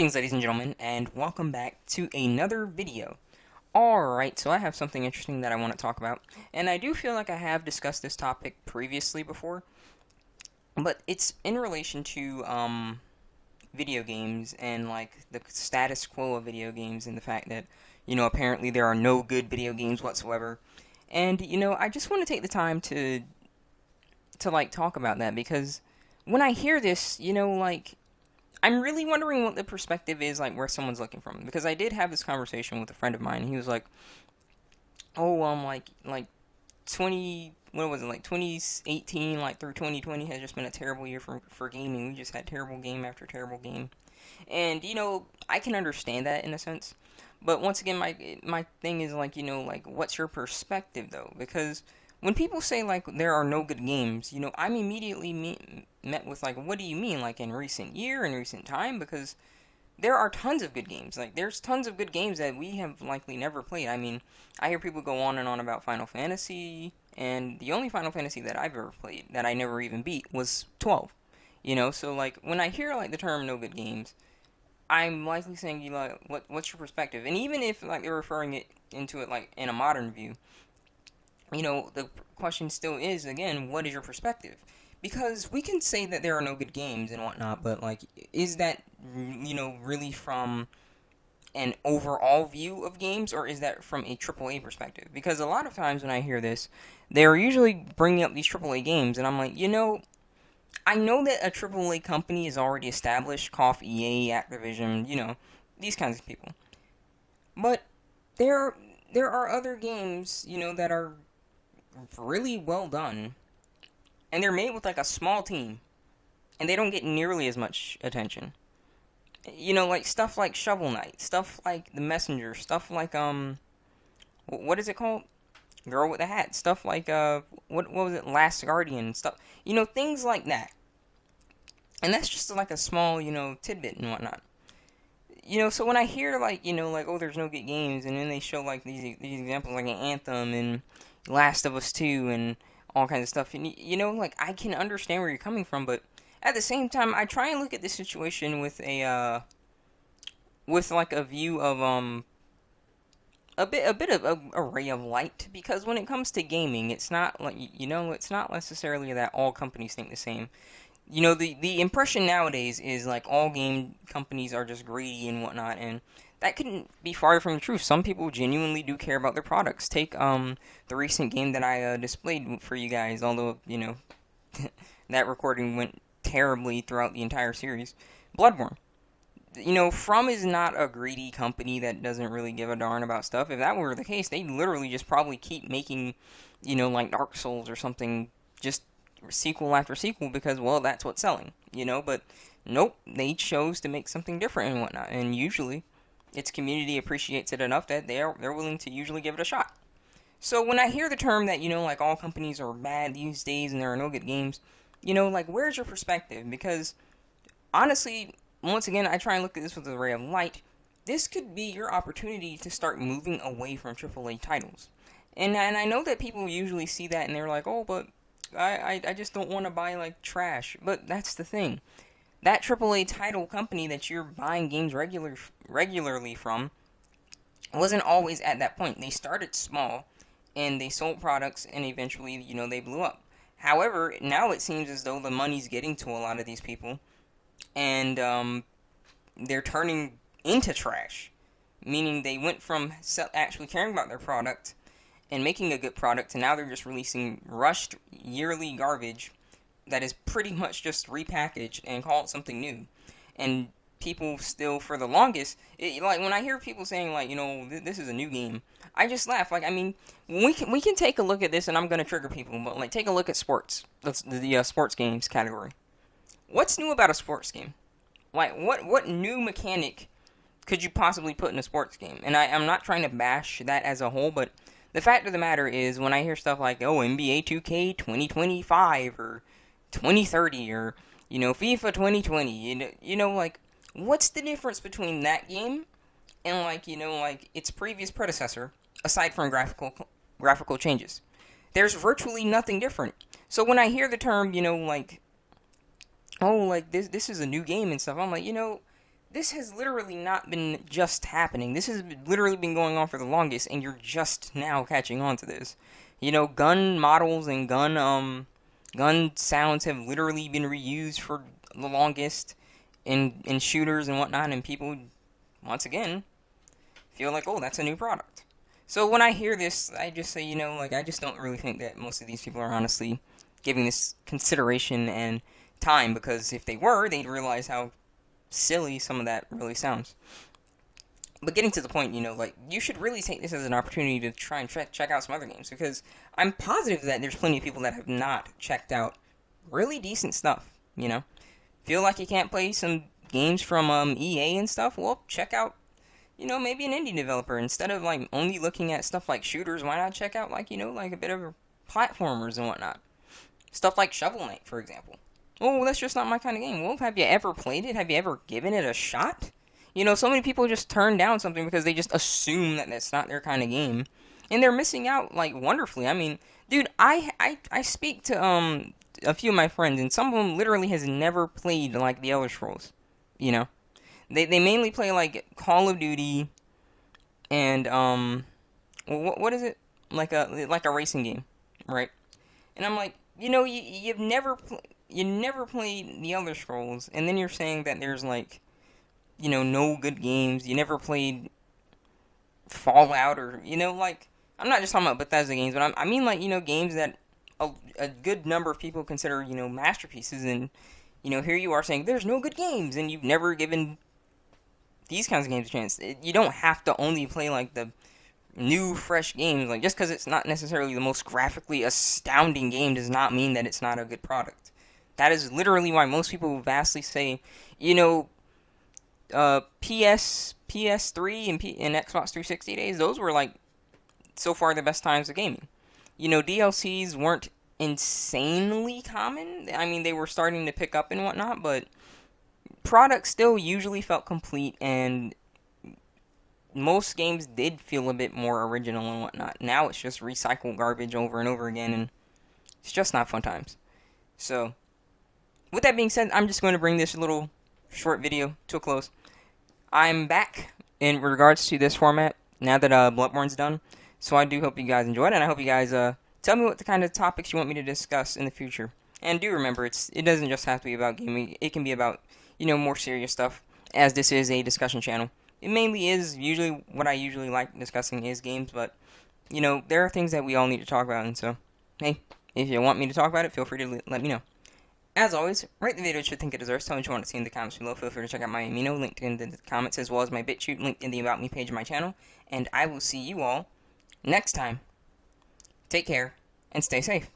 Greetings, ladies and gentlemen, and welcome back to another video. Alright, so I have something interesting that I want to talk about, and I do feel like I have discussed this topic previously before, but it's in relation to, video games and, like, the status quo of video games and the fact that, apparently there are no good video games whatsoever. And, I just want to take the time to like, talk about that, because when I hear this, I'm really wondering what the perspective is, like, where someone's looking from. Because I did have this conversation with a friend of mine. He was like, oh, like 20, what was it, like 2018, like through 2020 has just been a terrible year for gaming. We just had terrible game after terrible game. And, I can understand that in a sense. But once again, my thing is, like, like, what's your perspective, though? Because when people say, like, there are no good games, I'm immediately met with, like, what do you mean, like, in recent year, in recent time? Because there are tons of good games. Like, there's tons of good games that we have likely never played. I mean, I hear people go on and on about Final Fantasy, and the only Final Fantasy that I've ever played that I never even beat was 12. So, like, when I hear, like, the term no good games, I'm likely saying, what's your perspective? And even if, like, they're referring it into it, like, in a modern view, the question still is, again, what is your perspective? Because we can say that there are no good games and whatnot, but, like, is that, really from an overall view of games, or is that from a AAA perspective? Because a lot of times when I hear this, they're usually bringing up these AAA games, and I'm like, I know that a AAA company is already established, Cough, EA, Activision, these kinds of people. But there are other games, that are really well done, and they're made with, like, a small team, and they don't get nearly as much attention. Like, stuff like Shovel Knight, stuff like The Messenger, stuff like, what is it called? Girl with the Hat, stuff like, what was it, Last Guardian, stuff, things like that. And that's just, like, a small, tidbit and whatnot. So when I hear, like, like, oh, there's no good games, and then they show, like, these examples, like, an Anthem, and Last of Us 2, and all kinds of stuff, and, like, I can understand where you're coming from, but at the same time, I try and look at this situation with like, a view of, a bit of a ray of light, because when it comes to gaming, it's not, like, it's not necessarily that all companies think the same. The impression nowadays is, like, all game companies are just greedy and whatnot, and that couldn't be far from the truth. Some people genuinely do care about their products. Take, the recent game that I, displayed for you guys, although, that recording went terribly throughout the entire series. Bloodborne. From is not a greedy company that doesn't really give a darn about stuff. If that were the case, they'd literally just probably keep making, like Dark Souls or something, just sequel after sequel, because, well, that's what's selling, but nope, they chose to make something different and whatnot, and usually its community appreciates it enough that they're willing to usually give it a shot. So when I hear the term that, like, all companies are bad these days and there are no good games, like, where's your perspective? Because honestly, once again, I try and look at this with a ray of light. This could be your opportunity to start moving away from AAA titles. And I know that people usually see that and they're like, oh, but I just don't want to buy, like, trash. But that's the thing. That AAA title company that you're buying games regularly from wasn't always at that point. They started small, and they sold products, and eventually, they blew up. However, now it seems as though the money's getting to a lot of these people, and they're turning into trash. Meaning they went from actually caring about their product and making a good product, and now they're just releasing rushed yearly garbage that is pretty much just repackaged and called something new. And people still, for the longest, like, when I hear people saying, like, this is a new game, I just laugh. Like, I mean, we can take a look at this, and I'm gonna trigger people, but, like, take a look at sports. That's the sports games category. What's new about a sports game? Like, what new mechanic could you possibly put in a sports game? And I'm not trying to bash that as a whole, but the fact of the matter is, when I hear stuff like, oh, NBA 2K 2025, or 2030, or, FIFA 2020, like, what's the difference between that game and, like, like, its previous predecessor, aside from graphical changes? There's virtually nothing different. So when I hear the term, like, oh, like, this is a new game and stuff, I'm like, this has literally not been just happening. This has literally been going on for the longest, and you're just now catching on to this. You know, gun models and gun sounds have literally been reused for the longest in shooters and whatnot, and people, once again, feel like, oh, that's a new product. So when I hear this, I just say, like, I just don't really think that most of these people are honestly giving this consideration and time, because if they were, they'd realize how silly some of that really sounds. But getting to the point, like, you should really take this as an opportunity to try and check out some other games, because I'm positive that there's plenty of people that have not checked out really decent stuff, Feel like you can't play some games from EA and stuff? Well, check out, maybe an indie developer. Instead of, like, only looking at stuff like shooters, why not check out, like, like a bit of platformers and whatnot? Stuff like Shovel Knight, for example. Oh, that's just not my kind of game. Well, have you ever played it? Have you ever given it a shot? So many people just turn down something because they just assume that that's not their kind of game. And they're missing out, like, wonderfully. I mean, dude, I speak to, a few of my friends, and some of them literally has never played, like, the Elder Scrolls. They mainly play, like, Call of Duty and, what is it? Like a racing game, right? And I'm like, you never played the Elder Scrolls, and then you're saying that there's, like, no good games. You never played Fallout, or, like, I'm not just talking about Bethesda games, but I mean, like, games that a good number of people consider, masterpieces, and, here you are saying there's no good games, and you've never given these kinds of games a chance. You don't have to only play, like, the new, fresh games. Like, just because it's not necessarily the most graphically astounding game does not mean that it's not a good product. That is literally why most people vastly say, PS3 and Xbox 360 days, those were, like, so far the best times of gaming. DLCs weren't insanely common. I mean, they were starting to pick up and whatnot, but products still usually felt complete, and most games did feel a bit more original and whatnot. Now it's just recycled garbage over and over again, and it's just not fun times. So, with that being said, I'm just going to bring this little short video to a close. I'm back in regards to this format now that Bloodborne's done. So I do hope you guys enjoyed, and I hope you guys tell me what the kind of topics you want me to discuss in the future. And do remember, it doesn't just have to be about gaming. It can be about, more serious stuff, as this is a discussion channel. It mainly is, usually, what I usually like discussing is games, but, there are things that we all need to talk about, and so, hey, if you want me to talk about it, feel free to let me know. As always, rate the video if you think it deserves. Tell me what you want to see in the comments below. Feel free to check out my Amino, linked in the comments, as well as my BitChute, linked in the About Me page of my channel. And I will see you all next time. Take care, and stay safe.